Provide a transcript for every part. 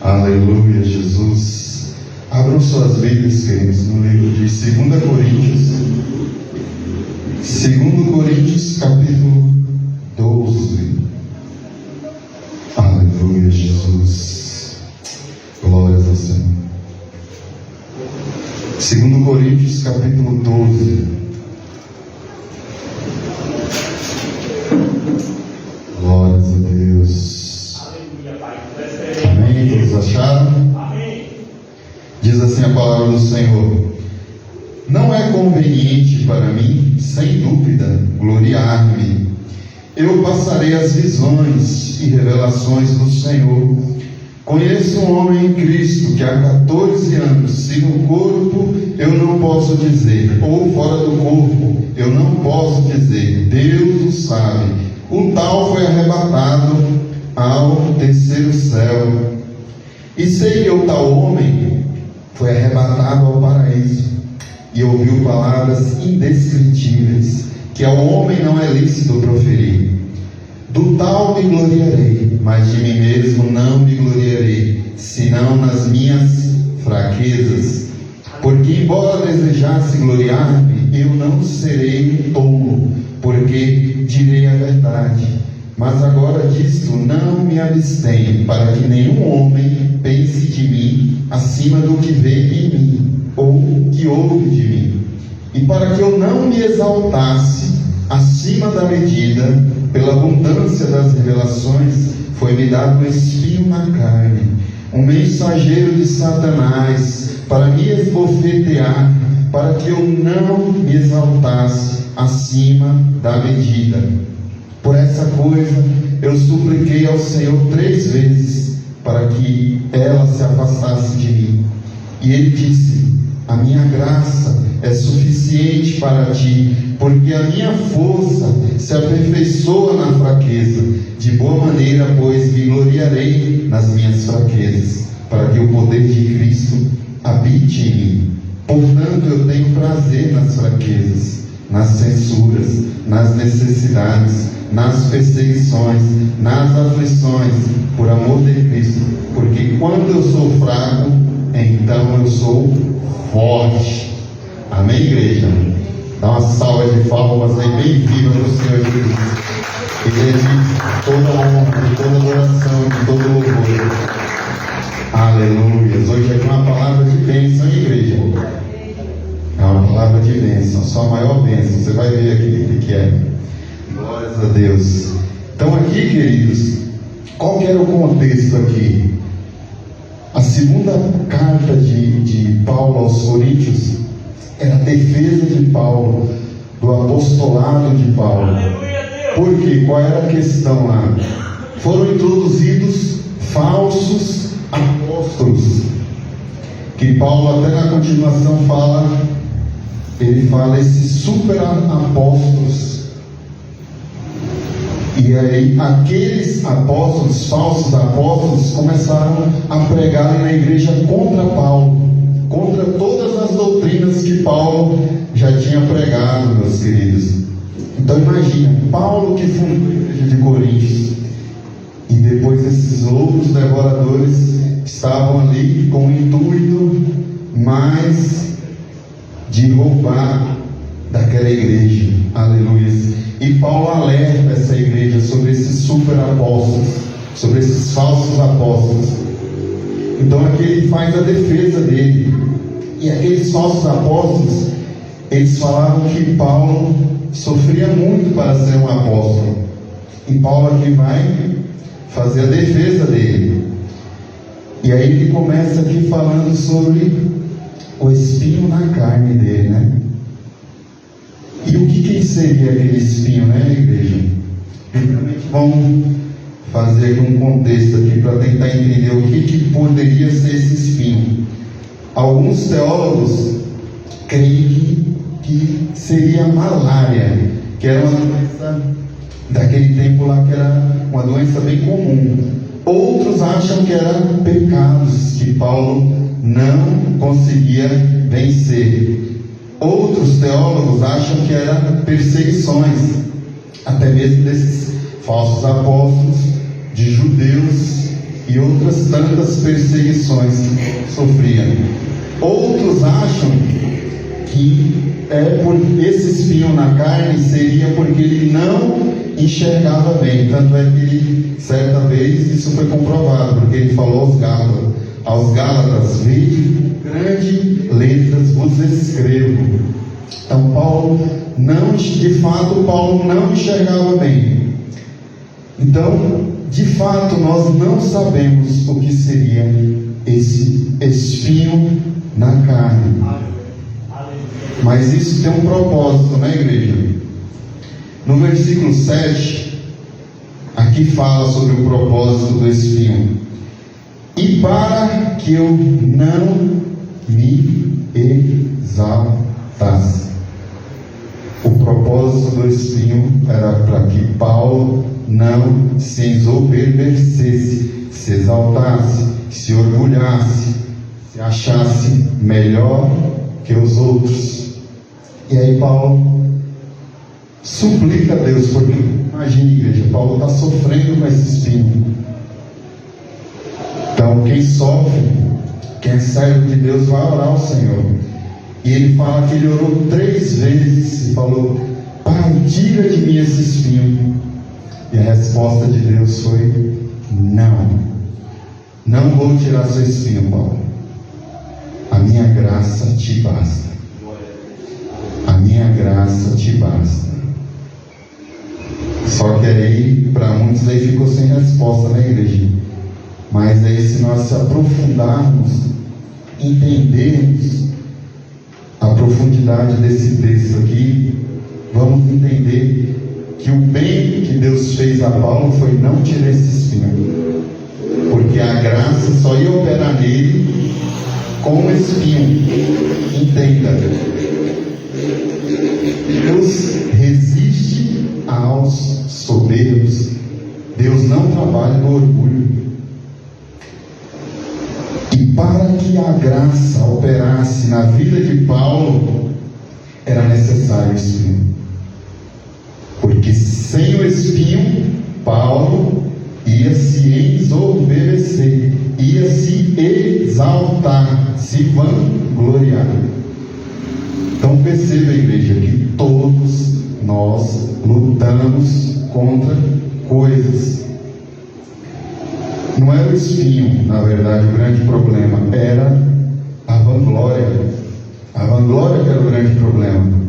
Aleluia, Jesus. Abram suas Bíblias, queridos, no livro de 2 Coríntios. 2 Coríntios, capítulo 12. Aleluia, Jesus. Glórias ao Senhor. 2 Coríntios, capítulo 12. Glórias a Deus. Amém? Todos acharam? Amém. Diz assim a palavra do Senhor: não é conveniente para mim, sem dúvida, gloriar-me. Eu passarei as visões e revelações do Senhor. Conheço um homem em Cristo que há 14 anos, se no corpo eu não posso dizer, ou fora do corpo eu não posso dizer, Deus o sabe, o tal foi arrebatado ao terceiro céu. E sei que o tal homem foi arrebatado ao paraíso e ouviu palavras indescritíveis, que ao homem não é lícito proferir. Do tal me gloriarei, mas de mim mesmo não me gloriarei, senão nas minhas fraquezas. Porque embora desejasse gloriar-me, eu não serei um tolo, porque direi a verdade. Mas agora disto não me abstenho, para que nenhum homem pense de mim acima do que vê em mim, ou que ouve de mim. E para que eu não me exaltasse acima da medida, pela abundância das revelações, foi-me dado um espinho na carne, um mensageiro de Satanás, para me esbofetear, para que eu não me exaltasse acima da medida. Por essa coisa eu supliquei ao Senhor 3 vezes, para que ela se afastasse de mim. E Ele disse: a minha graça é suficiente para ti, porque a minha força se aperfeiçoa na fraqueza. De boa maneira, pois, me gloriarei nas minhas fraquezas, para que o poder de Cristo habite em mim. Portanto, eu tenho prazer nas fraquezas, nas censuras, nas necessidades, nas perseguições, nas aflições, por amor de Cristo, porque quando eu sou fraco, então eu sou forte. Amém, igreja? Dá uma salva de palmas aí bem viva para o Senhor Jesus. Ele é toda honra, de toda adoração, de todo louvor. Aleluia. Hoje é uma palavra de bênção, igreja. É uma palavra de bênção, só a maior bênção. Você vai ver aqui o que é. Glórias a Deus. Então aqui, queridos, qual que era o contexto aqui? A segunda carta de Paulo aos Coríntios era a defesa de Paulo, do apostolado de Paulo. Por quê? Qual era a questão lá? Foram introduzidos falsos apóstolos, que Paulo até na continuação fala, ele fala esses super apóstolos. E aí aqueles apóstolos, falsos apóstolos, começaram a pregar na igreja contra Paulo, contra todas as doutrinas que Paulo já tinha pregado, meus queridos. Então imagina, Paulo que fundou a igreja de Coríntios, e depois esses outros devoradores estavam ali com o intuito mais de roubar daquela igreja. Aleluia. E Paulo alerta essa igreja sobre esses super apóstolos, sobre esses falsos apóstolos. Então aqui ele faz a defesa dele. E aqueles falsos apóstolos, eles falavam que Paulo sofria muito para ser um apóstolo. E Paulo aqui vai fazer a defesa dele. E aí ele começa aqui falando sobre o espinho na carne dele, né? E o que seria aquele espinho, né, igreja? Primeiramente vamos fazer um contexto aqui para tentar entender o que poderia ser esse espinho. Alguns teólogos creem que seria malária, que era uma doença daquele tempo lá, que era uma doença bem comum. Outros acham que eram pecados que Paulo não conseguia vencer. Outros teólogos acham que eram perseguições, até mesmo desses falsos apóstolos, de judeus e outras outras tantas perseguições que sofria. Outros acham que por esse espinho na carne seria porque ele não enxergava bem. Tanto é que ele, certa vez, isso foi comprovado, porque ele falou aos Gálatas: vejo grande letras vos escrevo. Então Paulo não enxergava bem. Então, de fato, nós não sabemos o que seria esse espinho na carne. Mas isso tem um propósito, né, igreja? No versículo 7, aqui fala sobre o propósito do espinho. E para que eu não me exaltasse. O propósito do espinho era para que Paulo não se ensoberbecesse, se exaltasse, se orgulhasse, se achasse melhor que os outros. E aí Paulo suplica a Deus, porque imagine, igreja, Paulo está sofrendo com esse espinho. Então quem sofre, quem é servo de Deus, vai orar ao Senhor. E ele fala que ele orou 3 vezes e falou: Pai, tira de mim esse espinho. E a resposta de Deus foi: não vou tirar seu espinho, Paulo. A minha graça te basta. A minha graça te basta. Só que aí, para muitos aí ficou sem resposta, né, igreja? Mas aí, se nós se aprofundarmos, entendermos a profundidade desse texto aqui, vamos entender que o bem que Deus fez a Paulo foi não tirar esse espinho, porque a graça só ia operar nele com o espinho. Entenda, Deus resiste aos soberbos. Deus não trabalha no orgulho. E para que a graça operasse na vida de Paulo, era necessário o espinho. Porque sem o espinho, Paulo ia se ensoberbecer, ia se exaltar, se vangloriar. Então perceba, igreja, que todos nós lutamos contra coisas. Não era o espinho, na verdade, o grande problema, era a vanglória. A vanglória que era o grande problema.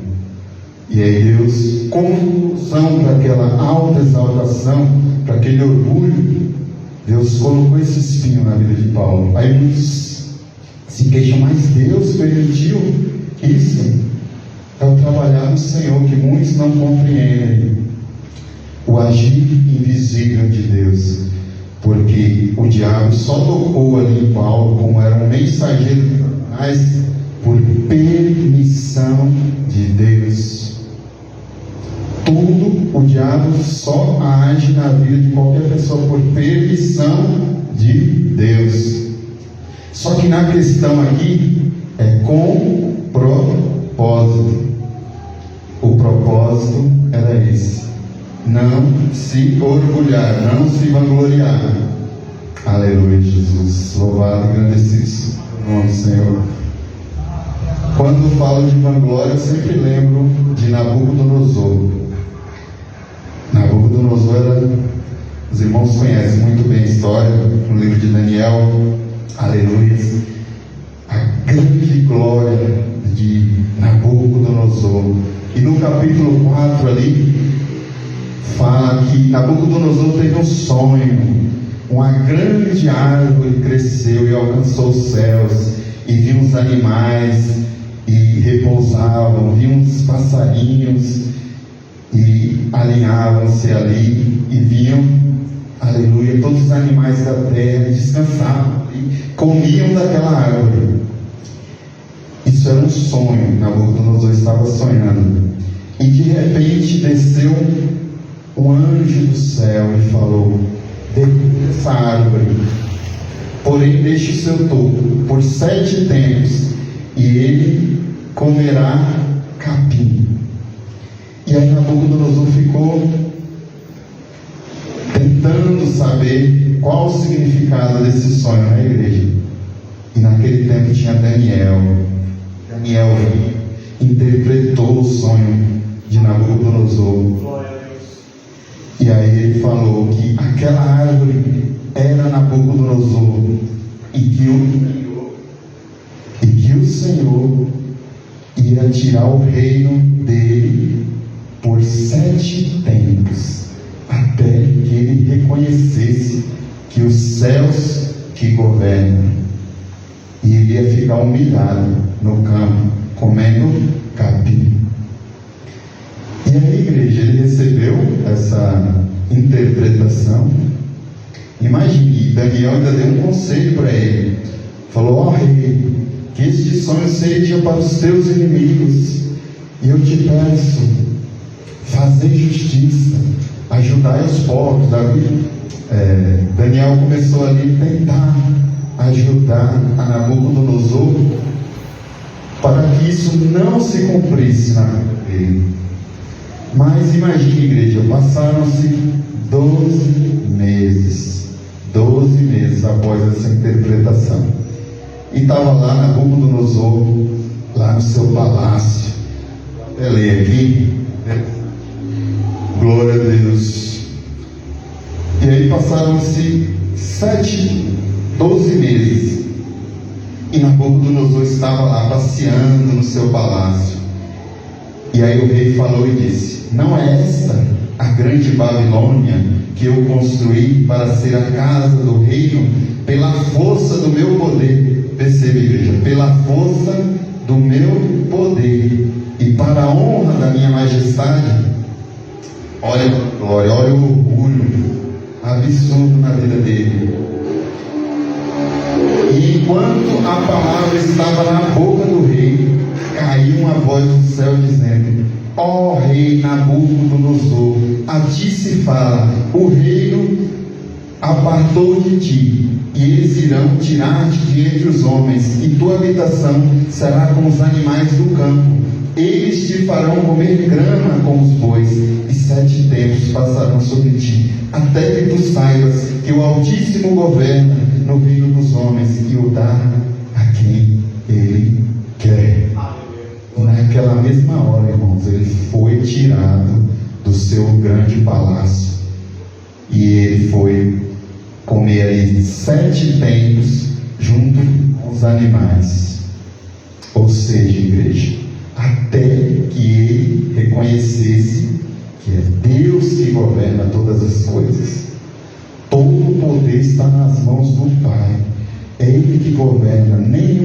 E aí Deus, como solução para aquela alta exaltação, para aquele orgulho, Deus colocou esse espinho na vida de Paulo. Aí muitos se queixam: mas Deus permitiu isso? É o trabalhar do Senhor que muitos não compreendem. O agir invisível de Deus. Porque o diabo só tocou ali em Paulo como era um mensageiro de Satanás por permissão de Deus. Tudo o diabo só age na vida de qualquer pessoa por permissão de Deus. Só que na questão aqui é com propósito. O propósito era esse: não se orgulhar, não se vangloriar. Aleluia, Jesus. Louvado e agradecido o nome do Senhor. Quando falo de vanglória, eu sempre lembro de Nabucodonosor. Nabucodonosor era, os irmãos conhecem muito bem a história, no livro de Daniel. Aleluia. A grande glória de Nabucodonosor. E no capítulo 4 ali, fala que Nabucodonosor teve um sonho. Uma grande árvore cresceu e alcançou os céus, e viu os animais e repousavam, viu uns passarinhos e alinhavam-se ali, e viam, aleluia, todos os animais da terra descansavam e comiam daquela árvore. Isso era um sonho, Nabucodonosor estava sonhando, e de repente desceu um anjo do céu e falou: derruba essa árvore, porém deixe o seu topo por 7 tempos, e ele comerá capim. E aí Nabucodonosor ficou tentando saber qual o significado desse sonho na igreja. E naquele tempo tinha Daniel. Daniel interpretou o sonho de Nabucodonosor. E aí ele falou que aquela árvore era Nabucodonosor e que o Senhor ia tirar o reino dele por 7 tempos, até que ele reconhecesse que os céus que governam, e ele ia ficar humilhado no campo, comendo capim. E aí, igreja, ele recebeu essa interpretação. Imagine, Daniel ainda deu um conselho para ele. Falou: ó rei, que este sonho seja para os teus inimigos, e eu te peço, fazer justiça, ajudar os pobres. Daniel começou ali a tentar ajudar a Nabucodonosor para que isso não se cumprisse na vida dele. Mas imagine, igreja, passaram-se 12 meses após essa interpretação, e estava lá Nabucodonosor, lá no seu palácio. Eu leio aqui, glória a Deus. E aí passaram-se 12 meses, e Nabucodonosor estava lá passeando no seu palácio. E aí o rei falou e disse: não é esta a grande Babilônia que eu construí para ser a casa do reino pela força do meu poder? Perceba, igreja, pela força do meu poder e para a honra da minha majestade. Olha a glória, olha o orgulho absurdo na vida dele. E enquanto a palavra estava na boca do rei, caiu uma voz do céu dizendo: ó rei Nabucodonosor, a ti se fala, o reino apartou de ti, e eles irão tirar-te de entre os homens, e tua habitação será com os animais do campo. Eles te farão comer grama com os bois, e 7 tempos passarão sobre ti, até que tu saibas que o Altíssimo governa no reino dos homens e o dá a quem ele quer. E naquela mesma hora, irmãos, ele foi tirado do seu grande palácio, e ele foi comer ali 7 tempos junto com os animais. Ou seja, igreja, até que ele reconhecesse que é Deus que governa todas as coisas. Todo o poder está nas mãos do Pai. É Ele que governa.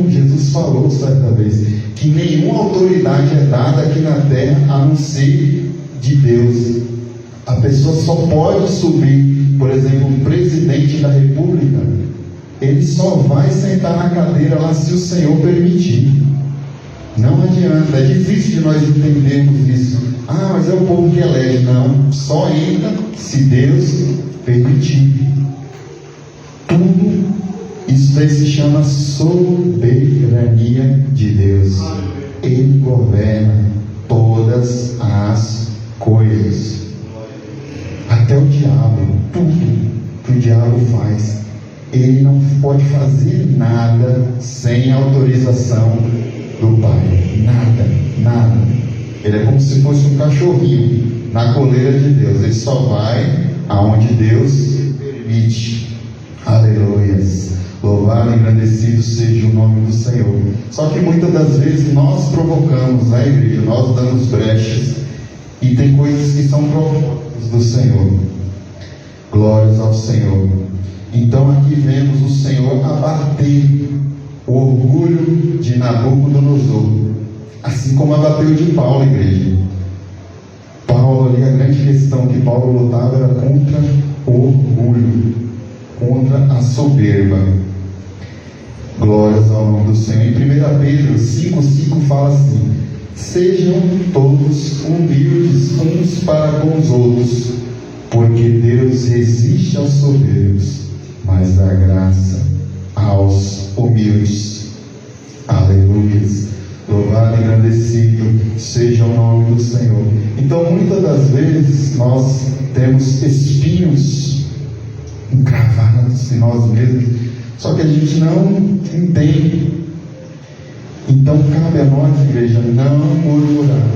Jesus falou certa vez que nenhuma autoridade é dada aqui na terra a não ser de Deus. A pessoa só pode subir, por exemplo, um presidente da república, ele só vai sentar na cadeira lá se o Senhor permitir. Não adianta, é difícil de nós entendermos isso. Ah, mas é o povo que elege. Não, só entra se Deus permitir. Tudo isso daí se chama soberania de Deus. Ele governa todas as coisas. Até o diabo, tudo que o diabo faz, ele não pode fazer nada sem autorização do Pai. Nada. Ele é como se fosse um cachorrinho na coleira de Deus. Ele só vai aonde Deus permite. Aleluias. Louvado e agradecido seja o nome do Senhor. Só que muitas das vezes nós provocamos, né, igreja? Nós damos brechas, e tem coisas que são propósitos do Senhor. Glórias ao Senhor. Então aqui vemos o Senhor abater o orgulho de Nabucodonosor, assim como abateu de Paulo, igreja. Paulo ali, a grande questão que Paulo lutava era contra o orgulho, contra a soberba. Glórias ao nome do Senhor. Em 1 Pedro 5,5 fala assim: sejam todos humildes uns para com os outros, porque Deus resiste aos soberbos, mas dá graça aos humildes. Aleluia. Louvado e agradecido seja o nome do Senhor. Então, muitas das vezes nós temos espinhos encravados em nós mesmos, só que a gente não entende. Então cabe a nós, igreja, não murmurar,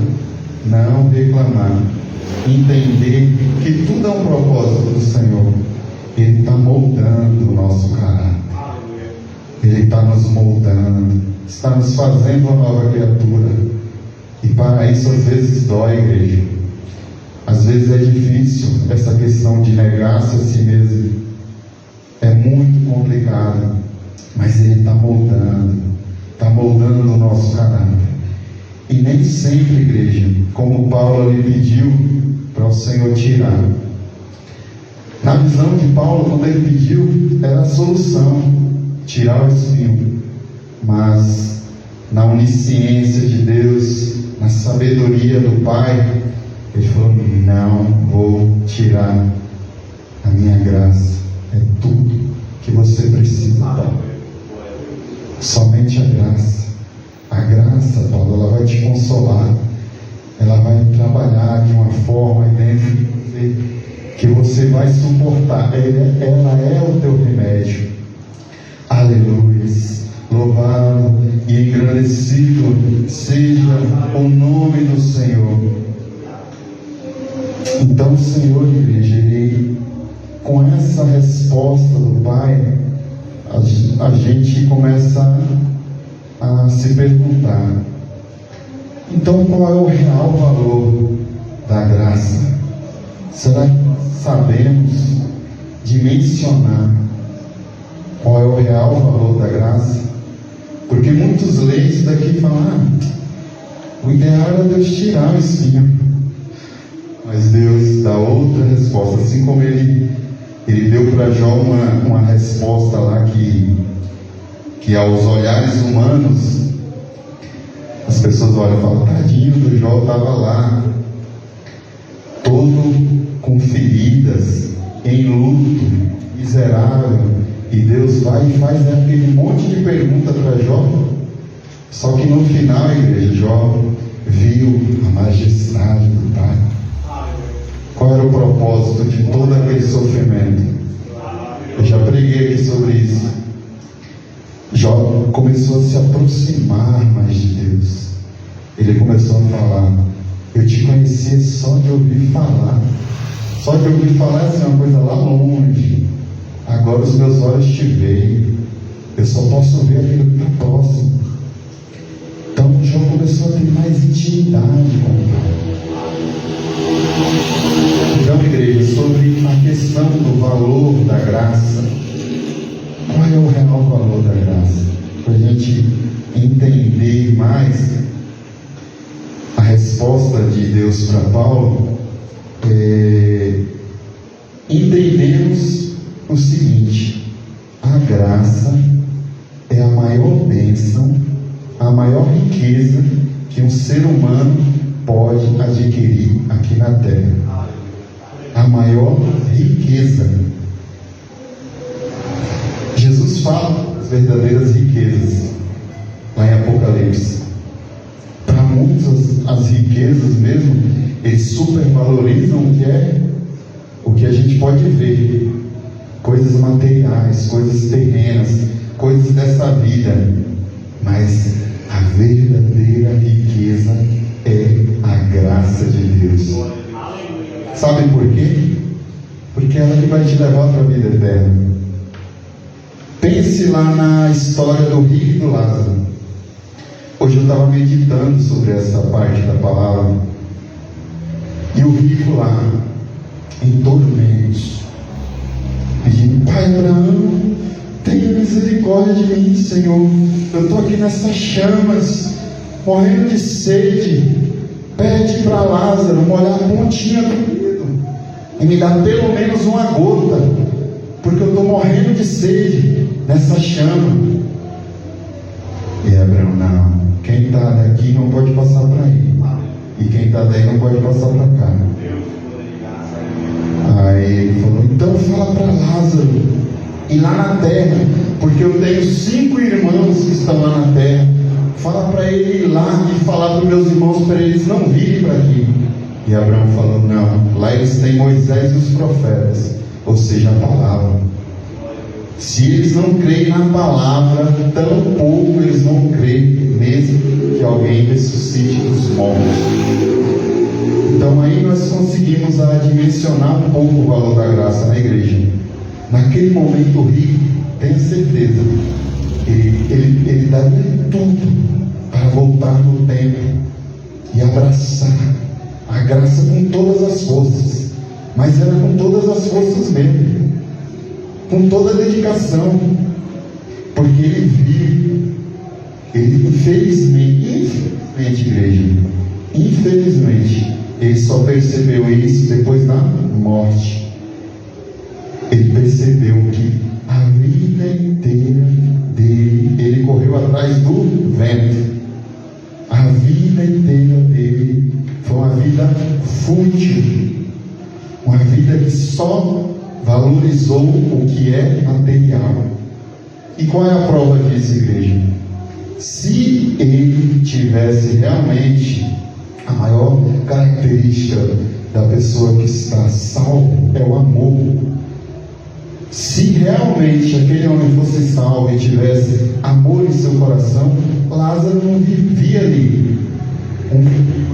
não reclamar, entender que tudo é um propósito do Senhor. Ele está moldando o nosso caráter, Ele está nos moldando, está nos fazendo uma nova criatura. E para isso às vezes dói, igreja. Às vezes é difícil essa questão de negar-se a si mesmo. É muito complicado. Mas Ele está moldando o nosso caráter. E nem sempre, igreja, como Paulo lhe pediu para o Senhor tirar. Na visão de Paulo, quando ele pediu, era a solução, tirar o espinho. Mas na onisciência de Deus, na sabedoria do Pai, ele falou: não vou tirar a minha graça. É tudo que você precisa, Paulo. Somente a graça. A graça, Paulo, ela vai te consolar. Ela vai trabalhar de uma forma dentro de você que você vai suportar. Ela é o teu remédio. Aleluia. Louvado e engrandecido seja o nome do Senhor. Então, Senhor, igreja, Ele, com essa resposta do Pai, a gente começa a se perguntar: então qual é o real valor da graça? Será que sabemos dimensionar qual é o real valor da graça? Porque muitos leem isso daqui e falam: o ideal era Deus tirar o espinho. Mas Deus dá outra resposta. Assim como Ele deu para Jó uma resposta lá que aos olhares humanos as pessoas olham e falam: tadinho do Jó, estava lá todo com feridas, em luto, miserável, e Deus vai e faz aquele monte de pergunta para Jó. Só que no final, a igreja, Jó viu a majestade do Pai. Qual era o propósito de todo aquele sofrimento? Eu já preguei aqui sobre isso. Jó começou a se aproximar mais de Deus. Ele começou a falar: eu te conhecia só de ouvir falar. Só de ouvir falar assim, uma coisa lá longe. Agora os meus olhos te veem. Eu só posso ver aquilo que está próximo. Então Jó começou a ter mais intimidade com o Pai. Então, igreja, sobre a questão do valor da graça, qual é o real valor da graça? Para a gente entender mais a resposta de Deus para Paulo, entendemos o seguinte: a graça é a maior bênção, a maior riqueza que um ser humano pode adquirir aqui na terra. A maior riqueza. Jesus fala das verdadeiras riquezas lá em Apocalipse. Para muitos as riquezas mesmo, eles supervalorizam o que a gente pode ver, coisas materiais, coisas terrenas, coisas dessa vida. Mas a verdadeira riqueza é a graça de Deus. Sabe por quê? Porque ela que vai te levar para a vida eterna. Pense lá na história do rico e do Lázaro. Hoje eu estava meditando sobre essa parte da palavra. E o rico lá, em tormentos, pedindo: Pai Abraão, tenha misericórdia de mim, Senhor. Eu estou aqui nessas chamas, morrendo de sede. Pede para Lázaro molhar a pontinha do dedo e me dá pelo menos uma gota, porque eu estou morrendo de sede nessa chama. E Abraão: não, quem está daqui não pode passar para aí, e quem está daí não pode passar para cá. Aí ele falou: então fala para Lázaro ir lá na terra, porque eu tenho 5 irmãos que estão lá na terra. Fala para ele ir lá e falar para os meus irmãos para eles não virem para aqui. E Abraão falou: não, lá eles têm Moisés e os profetas. ou seja, a palavra. Se eles não creem na palavra, tão pouco eles vão crer mesmo que alguém ressuscite dos mortos. Então aí nós conseguimos dimensionar um pouco o valor da graça na igreja. Naquele momento rico, tenha certeza, ele daria tudo para voltar no tempo e abraçar a graça com todas as forças, mas era com todas as forças mesmo, com toda a dedicação, porque ele infelizmente, igreja, infelizmente, ele só percebeu isso depois da morte. Ele percebeu que a vida inteira dele, ele correu atrás do vento. A vida inteira dele foi uma vida fútil, uma vida que só valorizou o que é material. E qual é a prova disso, igreja? Se ele tivesse realmente a maior característica da pessoa que está salvo é o amor. Se realmente aquele homem fosse salvo e tivesse amor em seu coração, Lázaro não vivia ali,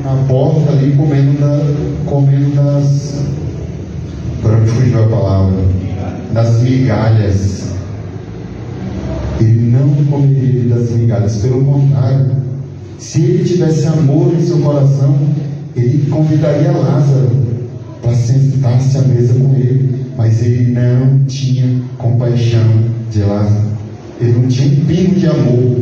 na porta ali, comendo das, para me fugir a palavra, das migalhas. Ele não comeria das migalhas, pelo contrário, se ele tivesse amor em seu coração, ele convidaria Lázaro para sentar-se à mesa com ele, mas ele não tinha compaixão de Lázaro, ele não tinha um pingo de amor.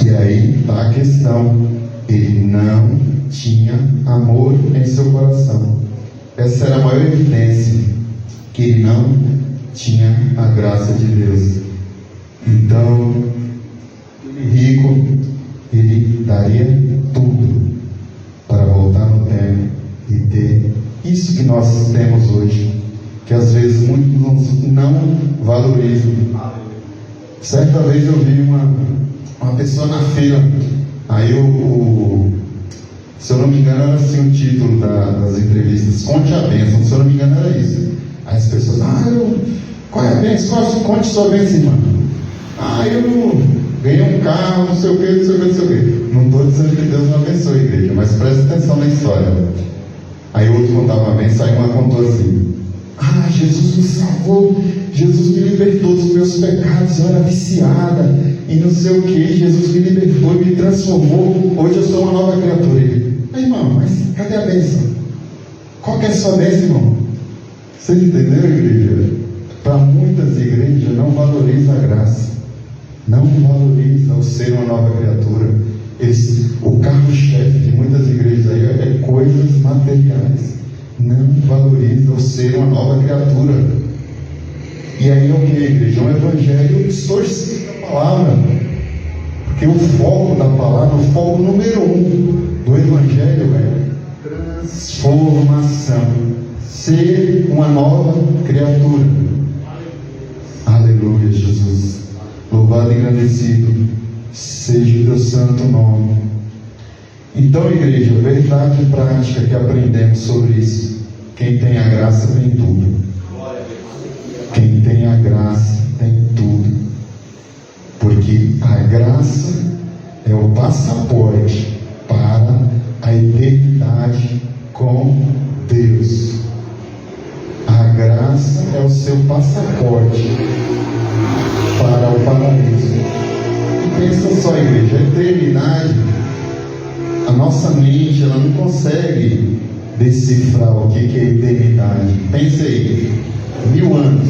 E aí está a questão, ele não tinha amor em seu coração. Essa era a maior evidência que ele não tinha a graça de Deus. Então, rico, ele daria tudo para voltar no tempo e ter isso que nós temos hoje, que às vezes muitos não valorizam. Certa vez eu vi uma pessoa na fila, aí se eu não me engano era assim o título das entrevistas, conte a bênção, se eu não me engano era isso. Aí as pessoas, qual é a bênção? Conte sua bênção, irmão. Eu ganhei um carro, não sei o que, não sei o que, não sei o que. Não estou dizendo que Deus não abençoe a igreja, mas preste atenção na história. Aí o outro contava a bênção, aí uma contou assim: Jesus me salvou, Jesus me libertou dos meus pecados, eu era viciada, e não sei o que, Jesus me libertou e me transformou, hoje eu sou uma nova criatura. Irmão, mas cadê a bênção? Qual que é a sua bênção, irmão? Você entendeu, igreja? Para muitas igrejas não valoriza a graça, não valoriza o ser uma nova criatura. O carro-chefe de muitas igrejas aí é coisas materiais, não valoriza o ser uma nova criatura. E aí é o que, igreja? Um evangelho distorcido da palavra, porque o foco da palavra, o foco número 1 do evangelho é transformação, ser uma nova criatura. Aleluia, Jesus. Louvado e engrandecido seja o teu santo nome. Então, igreja, verdade e prática que aprendemos sobre isso: quem tem a graça tem tudo. Quem tem a graça tem tudo. Porque a graça é o passaporte para a eternidade com Deus. A graça é o seu passaporte para o paraíso. E pensa só, igreja, a eternidade, a nossa mente, ela não consegue decifrar o que é eternidade. Pense aí, 1000 anos,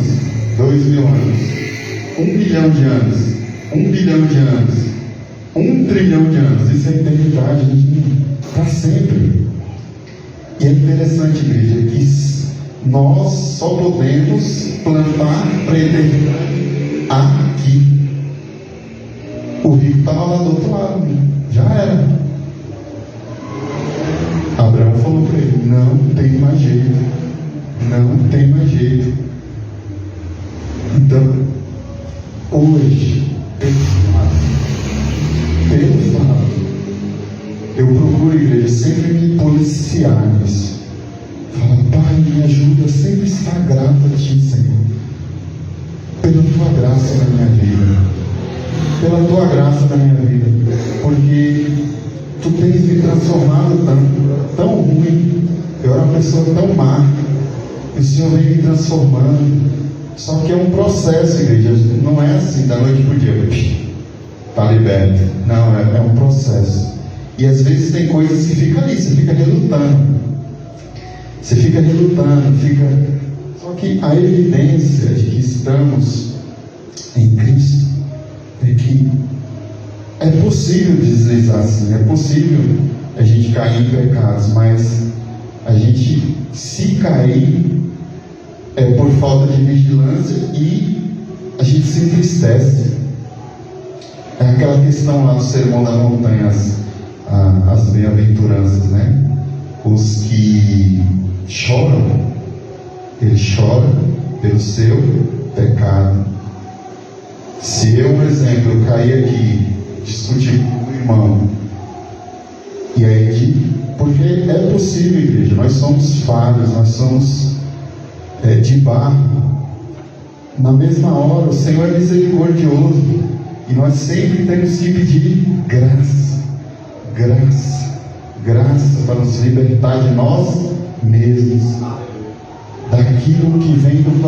2000 anos, 1 bilhão de anos, 1 bilhão de anos, 1 trilhão de anos, isso é eternidade, para sempre. E é interessante, igreja, que nós só podemos plantar para a eternidade aqui. O rico estava lá do outro lado, já era. Abraão falou para ele: não tem mais jeito, não tem mais jeito. Então, hoje, pelo fato, eu procuro, igreja, sempre me policiar nisso. Fala: Pai, me ajuda a sempre estar grato a Ti, Senhor, pela Tua graça na minha vida, pela Tua graça na minha vida, porque Tu tens me transformado tão ruim. Eu era uma pessoa tão má, e o Senhor vem me transformando. Só que é um processo, igreja. Não é assim da noite para o dia, está liberto. Não, é um processo. E às vezes tem coisas que ficam ali, você fica relutando. Só que a evidência de que estamos em Cristo é que é possível deslizar assim, é possível a gente cair em pecados, mas a gente, se cair, é por falta de vigilância e a gente se entristece. É aquela questão lá do Sermão da Montanha, as bem-aventuranças, né? Os que choram, ele chora pelo seu pecado. Se eu, por exemplo, eu cair aqui, discutir com o irmão, e aí, porque é possível, igreja, nós somos falhos, nós somos de barro. Na mesma hora, o Senhor é misericordioso, e nós sempre temos que pedir graça para nos libertar de nós mesmos, daquilo que vem do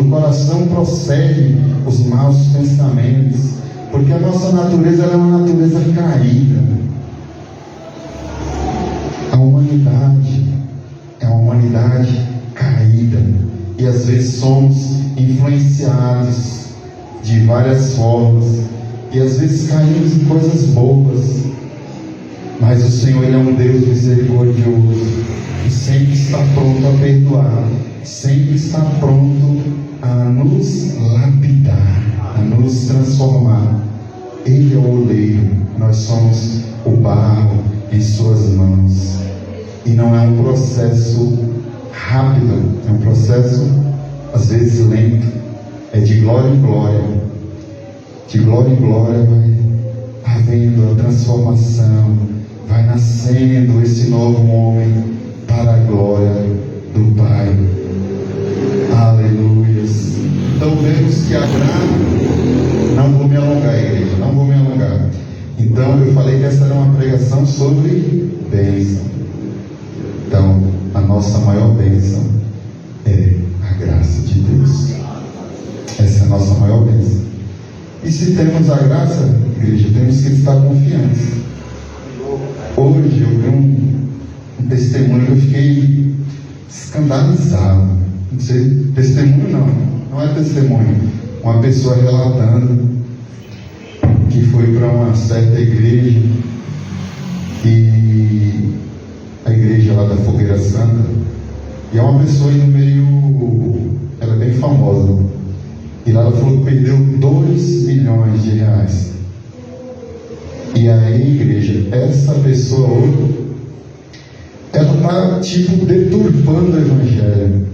coração procede os maus pensamentos, porque a nossa natureza é uma natureza caída. A humanidade é uma humanidade caída, e às vezes somos influenciados de várias formas, e às vezes caímos em coisas boas, mas o Senhor, Ele é um Deus misericordioso, e sempre está pronto a perdoar, sempre está pronto a nos lapidar, a nos transformar. Ele é o oleiro, nós somos o barro em suas mãos. E não é um processo rápido, é um processo às vezes lento, é de glória em glória. De glória em glória vai havendo a transformação, vai nascendo esse novo homem para a glória do Pai. Aleluias. Então vemos que a graça, não vou me alongar, igreja, não vou me alongar. Então eu falei que essa era uma pregação sobre bênção. Então a nossa maior bênção é a graça de Deus. Essa é a nossa maior bênção. E se temos a graça, igreja, temos que estar confiantes. Hoje eu vi um testemunho que eu fiquei escandalizado. Não sei, testemunho não é testemunho. Uma pessoa relatando que foi para uma certa igreja, e a igreja lá da Fogueira Santa, e é uma pessoa indo meio, ela é bem famosa, e lá ela falou que perdeu 2 milhões de reais. E aí, igreja, essa pessoa hoje, ela está tipo deturpando o evangelho.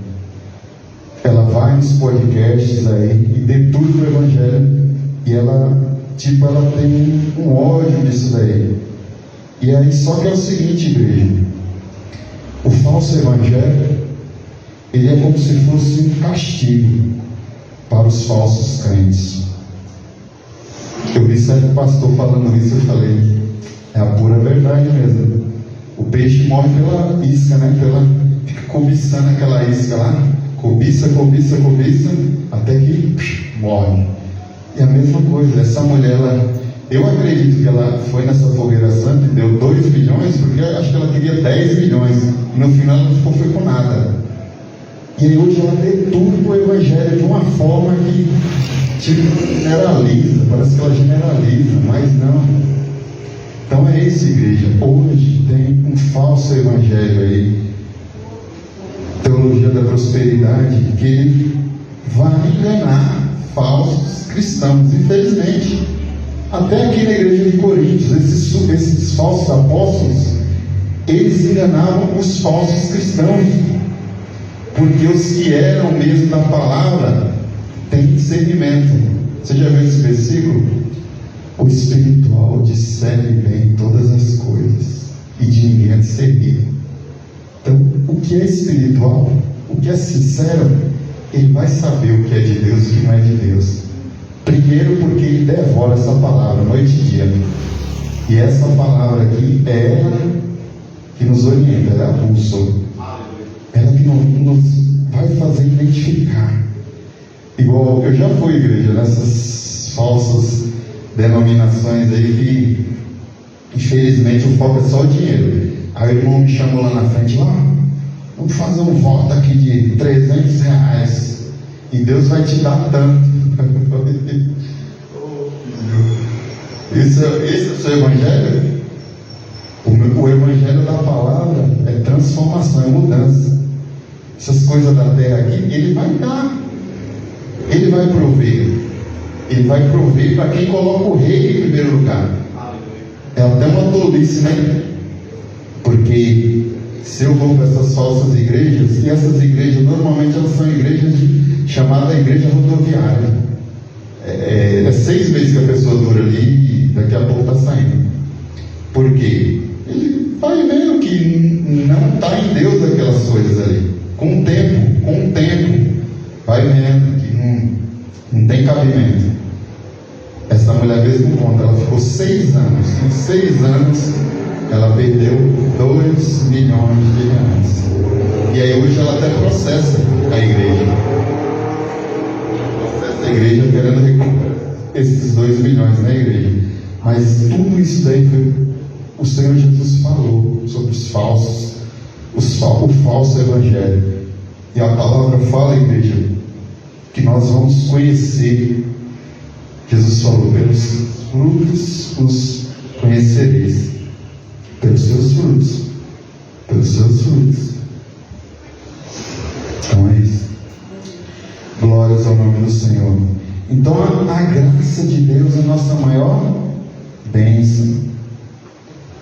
Ela vai nos podcasts aí e deturpa o evangelho, e ela tem um ódio disso daí. E aí, só que é o seguinte, igreja, o falso evangelho, ele é como se fosse um castigo para os falsos crentes. Eu vi certo pastor falando isso, eu falei, é a pura verdade mesmo. O peixe morre pela isca, né? Fica cobiçando aquela isca lá, cobiça, até que morre. E a mesma coisa, essa mulher, eu acredito que ela foi nessa Fogueira Santa e deu 2 milhões, porque eu acho que ela queria 10 milhões, e no final ela não foi com nada. E aí hoje ela deturpa o evangelho de uma forma que generaliza, parece que ela generaliza, mas não. Então é isso, igreja. Hoje tem um falso evangelho aí, teologia da prosperidade, que ele vai enganar falsos cristãos, infelizmente. Até aqui na igreja de Coríntios, esses falsos apóstolos, eles enganavam os falsos cristãos, porque os que eram mesmo da palavra têm discernimento. Você já viu esse versículo? O espiritual discerne bem todas as coisas, e de ninguém é discernido. Então, o que é espiritual, o que é sincero, ele vai saber o que é de Deus e o que não é de Deus. Primeiro porque ele devora essa palavra noite e dia. E essa palavra aqui é ela que nos orienta, ela é a bússola. Ela que nos vai fazer identificar. Igual eu já fui, igreja, nessas falsas denominações aí que infelizmente o foco é só o dinheiro. Aí o irmão me chamou lá na frente, vamos fazer um voto aqui de R$300 e Deus vai te dar tanto. Esse é o seu evangelho? O evangelho da palavra é transformação, é mudança. Essas coisas da terra aqui, ele vai dar, ele vai prover. Ele vai prover para quem coloca o rei em primeiro lugar. É até uma tolice, né? Porque se eu vou para essas falsas igrejas, e essas igrejas normalmente elas são igrejas chamada igreja rodoviária. É 6 meses que a pessoa dura ali e daqui a pouco está saindo. Por quê? Ele vai vendo que não está em Deus aquelas coisas ali. Com o tempo, vai vendo que não tem cabimento. Essa mulher mesmo conta, ela ficou 6 anos. Em 6 anos, ela perdeu R$2 milhões. E aí hoje ela até processa a igreja. Processa a igreja querendo recuperar esses 2 milhões na igreja. Mas tudo isso daí foi o Senhor Jesus falou sobre os falsos, o falso evangelho. E a palavra fala, igreja, que nós vamos conhecer. Jesus falou, pelos frutos os conhecereis. Pelos seus frutos. Pelos seus frutos. Então é isso. Glórias ao nome do Senhor. Então a graça de Deus é a nossa maior bênção.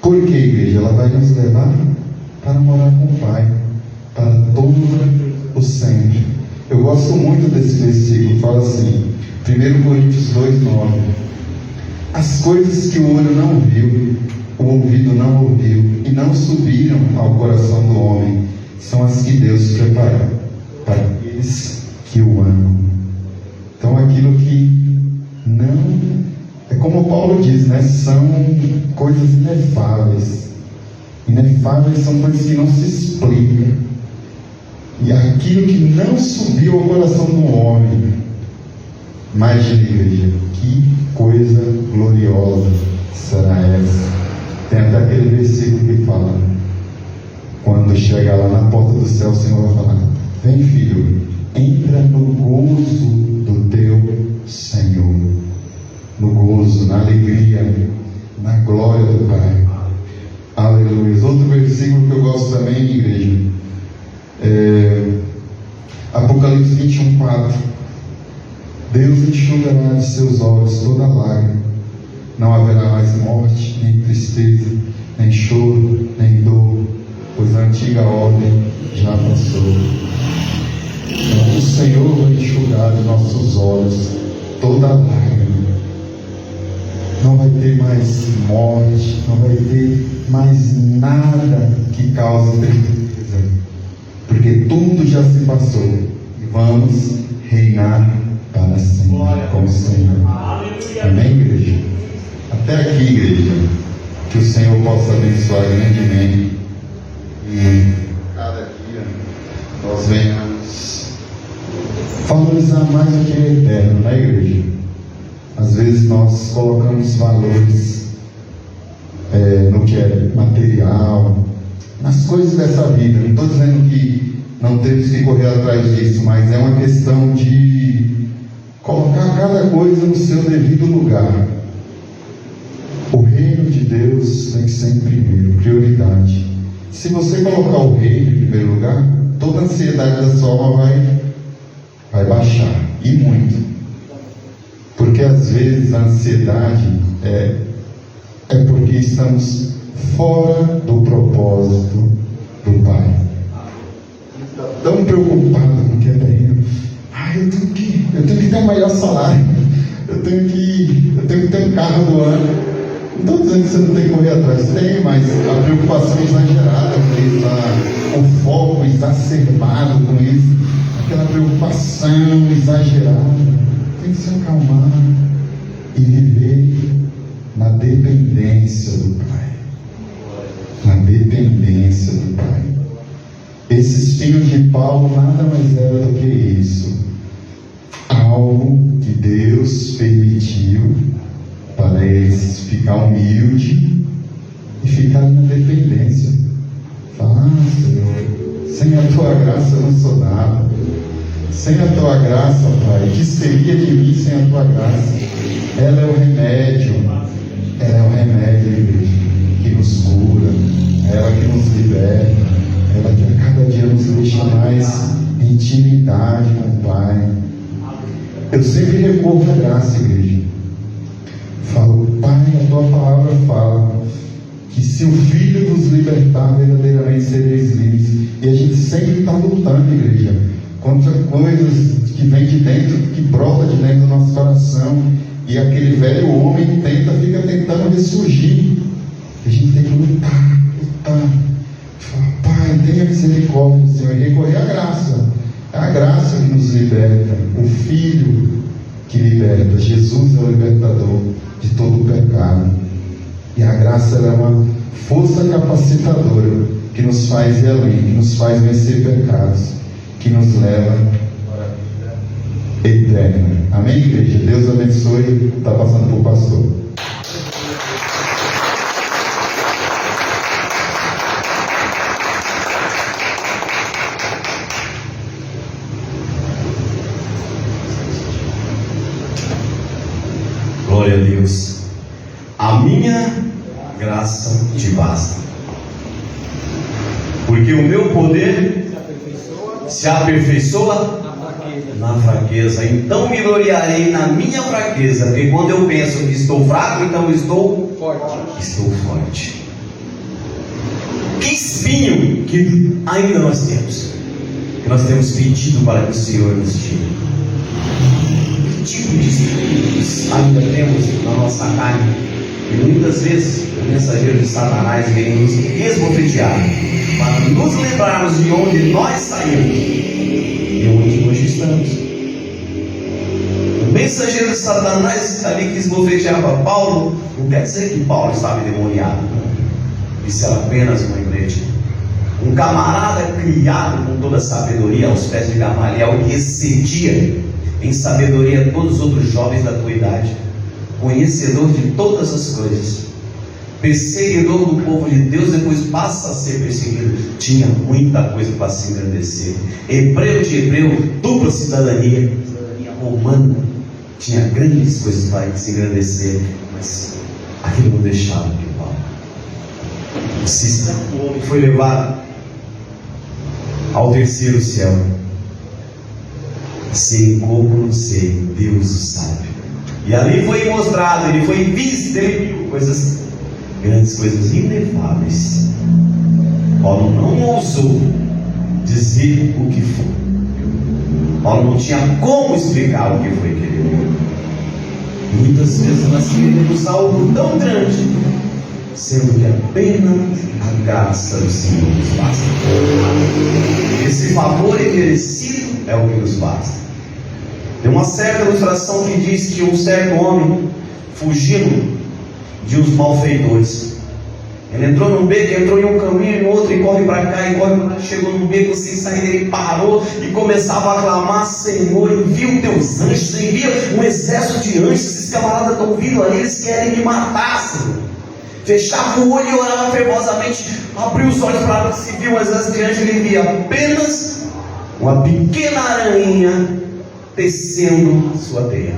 Por que, igreja? Ela vai nos levar para morar com o Pai, para todo o sempre. Eu gosto muito desse versículo. Fala assim, 1 Coríntios 2:9. As coisas que o olho não viu, o ouvido não ouviu e não subiram ao coração do homem, são as que Deus preparou para aqueles que o amam. Então aquilo que não, é como Paulo diz, né? São coisas inefáveis. Inefáveis são coisas que não se explicam. E aquilo que não subiu ao coração do homem, imagine, igreja, que coisa gloriosa será essa. Tem até aquele versículo que fala, quando chegar lá na porta do céu, o Senhor vai falar, vem filho, entra no gozo do teu Senhor, no gozo, na alegria, na glória do Pai. Aleluia. Outro versículo que eu gosto também, igreja, Apocalipse 21:4. Deus enxugará de seus olhos toda lágrima, não haverá mais morte, nem tristeza, nem choro, nem dor, pois a antiga ordem já passou. Então, o Senhor vai enxugar de nossos olhos toda lágrima. Não vai ter mais morte, não vai ter mais nada que cause tristeza, porque tudo já se passou e vamos reinar para sempre com o Senhor. Amém, igreja? Até aqui, igreja, que o Senhor possa abençoar grandemente e cada dia nós venhamos valorizar mais o que é eterno, né, igreja? Às vezes nós colocamos valores no que é material, nas coisas dessa vida. Não estou dizendo que não temos que correr atrás disso, mas é uma questão de colocar cada coisa no seu devido lugar. O reino de Deus tem que ser em primeiro, prioridade. Se você colocar o reino em primeiro lugar, toda a ansiedade da sua alma vai baixar, e muito. Porque às vezes a ansiedade é porque estamos fora do propósito do Pai. Está tão preocupado com o que é terreno. Eu tenho que ter o melhor salário. Eu tenho que ter um carro do ano. Não estou dizendo que você não tem que correr atrás, tem, mas a preocupação exagerada com isso, o foco exacerbado com isso, aquela preocupação exagerada, tem que se acalmar e viver na dependência do Pai. Na dependência do Pai. Esse espinho de Paulo nada mais era do que isso. Algo que Deus permitiu para ele ficar humilde e ficar na dependência. Falar, Senhor, sem a tua graça eu não sou nada. Sem a tua graça, Pai, o que seria de mim sem a tua graça? Ela é o remédio. Ela é o remédio que nos cura. Ela que nos liberta. Ela que a cada dia nos deixa mais em intimidade com o Pai. Eu sempre recorro à graça, igreja. Falo, Pai, a tua palavra fala que se o Filho nos libertar, verdadeiramente sereis livres. E a gente sempre está lutando, igreja, contra coisas que vêm de dentro, que brota de dentro do nosso coração. E aquele velho homem fica tentando ressurgir. A gente tem que lutar. Falar, Pai, tenha misericórdia, Senhor, e recorrer à graça. É a graça que nos liberta, o Filho que liberta. Jesus é o libertador de todo o pecado. E a graça é uma força capacitadora que nos faz ir além, que nos faz vencer pecados, que nos leva à vida eterna. Amém, igreja? Deus abençoe. Está passando por pastor. Glória a Deus. A minha graça te basta, porque o meu poder se aperfeiçoa na fraqueza. Então me gloriarei na minha fraqueza, porque quando eu penso que estou fraco, então estou forte. Que espinho que ainda nós temos, que nós temos pedido para que o Senhor nos tire. Que tipo de espinhos ainda temos na nossa carne? E muitas vezes o mensageiro de Satanás vem nos esbofetear para nos lembrarmos de onde nós saímos e onde hoje estamos. O mensageiro de Satanás ali que esbofeteava Paulo, não quer dizer que Paulo estava endemoniado. Isso era apenas uma igreja. Um camarada criado com toda a sabedoria aos pés de Gamaliel, que excedia em sabedoria todos os outros jovens da tua idade, conhecedor de todas as coisas, perseguidor do povo de Deus, depois passa a ser perseguido. Tinha muita coisa para se engrandecer. Hebreu de hebreu, dupla cidadania romana, tinha grandes coisas para se engrandecer, mas aquilo não deixava que o Paulo. O homem foi levado ao terceiro céu, sem como não ser, Deus o sabe. E ali foi mostrado, ele foi visto, ele viu coisas, grandes coisas inefáveis. Paulo não ousou dizer o que foi. Paulo não tinha como explicar o que foi que ele viu. Muitas vezes nós queremos algo tão grande, sendo que apenas a graça do Senhor nos basta. Esse favor imerecido é o que nos basta. Tem uma certa ilustração que diz que um certo homem, fugindo de uns malfeitores, ele entrou num beco, entrou em um caminho, em outro, e corre para cá, e corre para cá, chegou num beco sem saída, ele parou e começava a clamar: Senhor, envia os teus anjos, envia um exército de anjos, esses camaradas estão vindo ali, eles querem me matar, Senhor. Fechava o olho e orava fervorosamente, abriu os olhos para ver se viu um exército de anjos, ele via apenas uma pequena aranha tecendo a sua teia.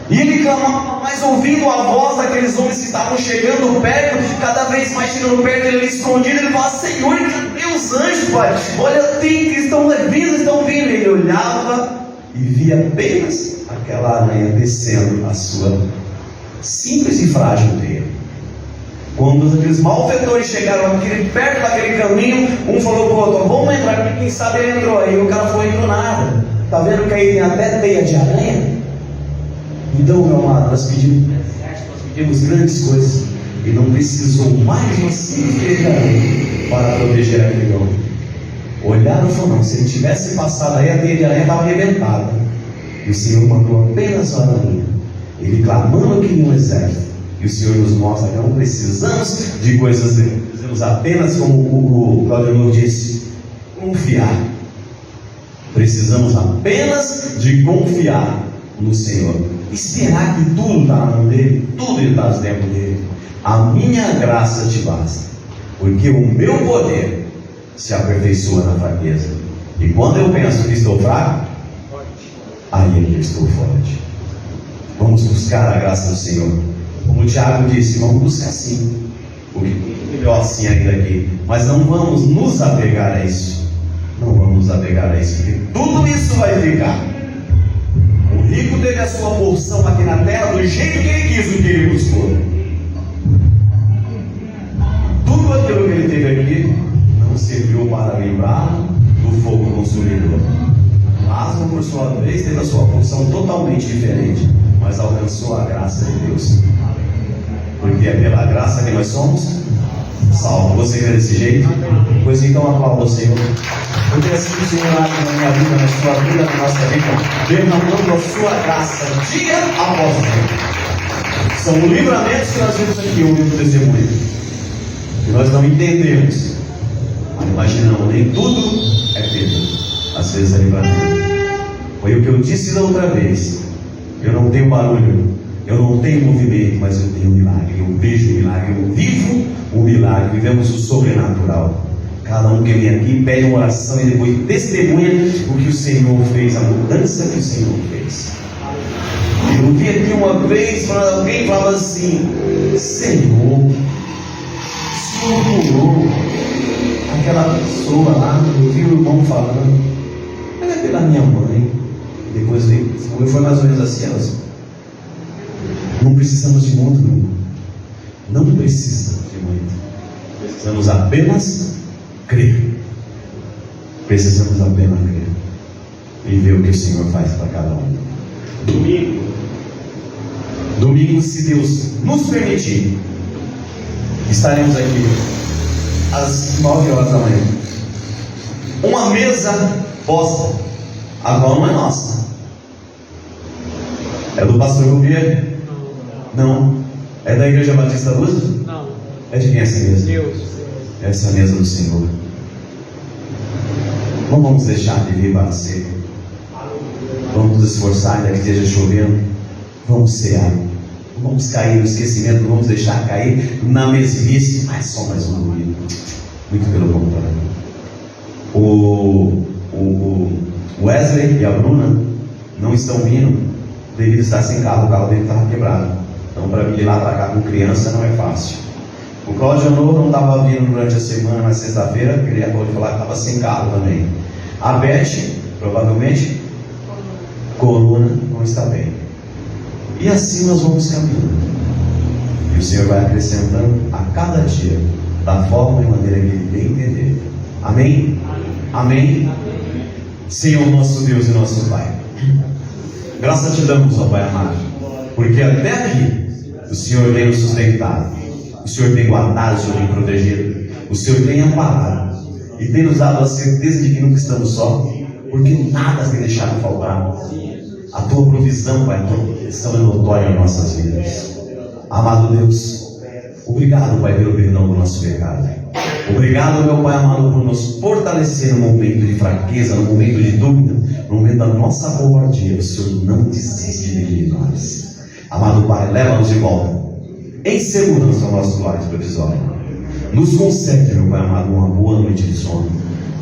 E ele clamava, mas ouvindo a voz daqueles homens que estavam chegando perto, cada vez mais chegando perto, ele escondido, ele falava: Senhor, cadê os anjos, Pai? Olha, tem que estão vindo. Ele olhava e via apenas aquela aranha tecendo a sua simples e frágil teia. Quando aqueles malfeitores chegaram perto daquele caminho, um falou para o outro: vamos entrar aqui, quem sabe ele entrou. Aí o cara falou: entrou nada. Está vendo que aí tem até teia de aranha? Então, meu amado, nós pedimos Temos grandes coisas. E não precisou mais uma simples guerreira para proteger aquele homem. Olharam e falaram: não, se ele tivesse passado aí, a teia de aranha estava arrebentada. E o Senhor mandou apenas a aranha. Ele clamando que um exército. E o Senhor nos mostra que não precisamos de coisas dele. Precisamos apenas, como o Claudio disse, confiar. Precisamos apenas de confiar no Senhor. E será que tudo está na mão dele? Tudo está no tempo dele. A minha graça te basta, porque o meu poder se aperfeiçoa na fraqueza. E quando eu penso que estou fraco, aí é que eu estou forte. Vamos buscar a graça do Senhor. Como o Tiago disse, vamos buscar sim. O que é melhor assim ainda aqui. Mas não vamos nos apegar a isso. Não vamos nos apegar a isso, porque tudo isso vai ficar. O rico teve a sua porção aqui na terra do jeito que ele quis, o que ele buscou. Tudo aquilo que ele teve aqui não serviu para livrar do fogo consumidor. Lázaro, por sua vez, teve a sua porção totalmente diferente, mas alcançou a graça de Deus. Porque é pela graça que nós somos salvos. Você quer desse jeito? Pois então aplauda o Senhor. Porque assim o Senhor age na minha vida, na sua vida, na nossa vida, derramando a sua graça dia após dia. São livramentos que nós vemos aqui, ouvindo o testemunho. Que nós não entendemos, mas imaginamos, nem tudo é perda. Às vezes é livramento. Foi o que eu disse da outra vez. Eu não tenho barulho, eu não tenho movimento, mas eu tenho um milagre. Eu vejo o milagre, eu vivo o milagre. Vivemos o sobrenatural. Cada um que vem aqui pede uma oração e depois testemunha o que o Senhor fez, a mudança que o Senhor fez. Eu vi aqui uma vez, alguém falava assim: Senhor, o Senhor curou aquela pessoa lá. Eu vi o irmão falando, ela é pela minha mãe. Depois veio, foi mais ou menos assim, elas. Não precisamos de muito, não precisamos de muito. Precisamos apenas crer. Precisamos apenas crer e ver o que o Senhor faz para cada um. Domingo, se Deus nos permitir, estaremos aqui às 9 horas da manhã. Uma mesa posta, a qual não é nossa. É do pastor Rubier? Não. É da Igreja Batista Luz? Não. É de quem é essa mesa? Deus. Essa é a mesa do Senhor. Não vamos deixar de vir para ser. Vamos nos esforçar, ainda que esteja chovendo. Vamos cear. Não vamos cair no esquecimento, não vamos deixar cair na mesmice. Mas só mais um domingo. Muito pelo contrário. O Wesley e a Bruna não estão vindo devido a estar sem carro. O carro dele estava quebrado. Então, para vir de lá para cá com criança não é fácil. O Cláudio Novo não estava vindo durante a semana, na sexta-feira, porque ele acabou de falar que estava sem carro também. A Beth, provavelmente, coluna não está bem. E assim nós vamos caminhando. E o Senhor vai acrescentando a cada dia, da forma e maneira que Ele bem entender. Amém? Amém? Senhor nosso Deus e nosso Pai, graças te damos, ó Pai amado, porque até aqui o Senhor tem nos sustentado. O Senhor tem guardado, o Senhor tem protegido, o Senhor tem amparado e tem nos dado a certeza de que nunca estamos só, porque nada tem deixado faltar. A tua provisão, Pai, a tua proteção é notória em nossas vidas. Amado Deus, obrigado, Pai, pelo perdão do nosso pecado. Obrigado, meu Pai amado, por nos fortalecer no momento de fraqueza, no momento de dúvida, no momento da nossa covardia. O Senhor não desiste de nós. Amado Pai, leva-nos de volta em segurança ao nosso lar provisório. Nos concede, meu Pai amado, uma boa noite de sono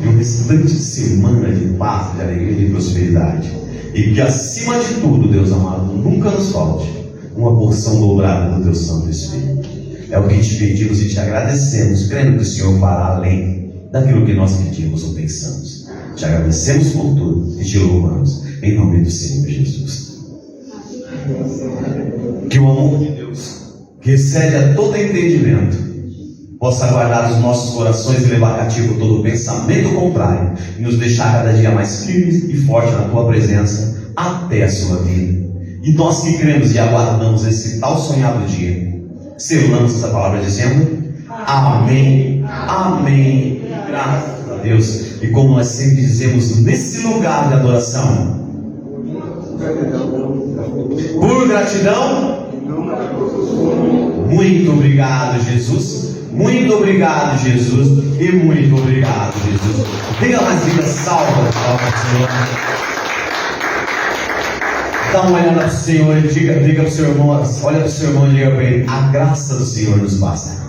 e um restante de semana de paz, de alegria e de prosperidade. E que acima de tudo, Deus amado, nunca nos falte uma porção dobrada do Teu Santo Espírito. É o que te pedimos e te agradecemos, crendo que o Senhor fará além daquilo que nós pedimos ou pensamos. Te agradecemos por tudo e te louvamos em nome do Senhor Jesus. Que o amor de Deus, que excede a todo entendimento, possa guardar os nossos corações e levar cativo todo pensamento contrário e nos deixar cada dia mais firmes e fortes na Tua presença até a sua vida. E nós que cremos e aguardamos esse tal sonhado dia, selamos essa palavra dizendo: amém, amém, graças a Deus. E como nós sempre dizemos nesse lugar de adoração, por gratidão, muito obrigado, Jesus. Muito obrigado, Jesus. E muito obrigado, Jesus. Diga mais vida, salva ao Senhor. Dá uma olhada para o Senhor e diga para o seu irmão, olha para o seu irmão e diga para ele: a graça do Senhor nos basta.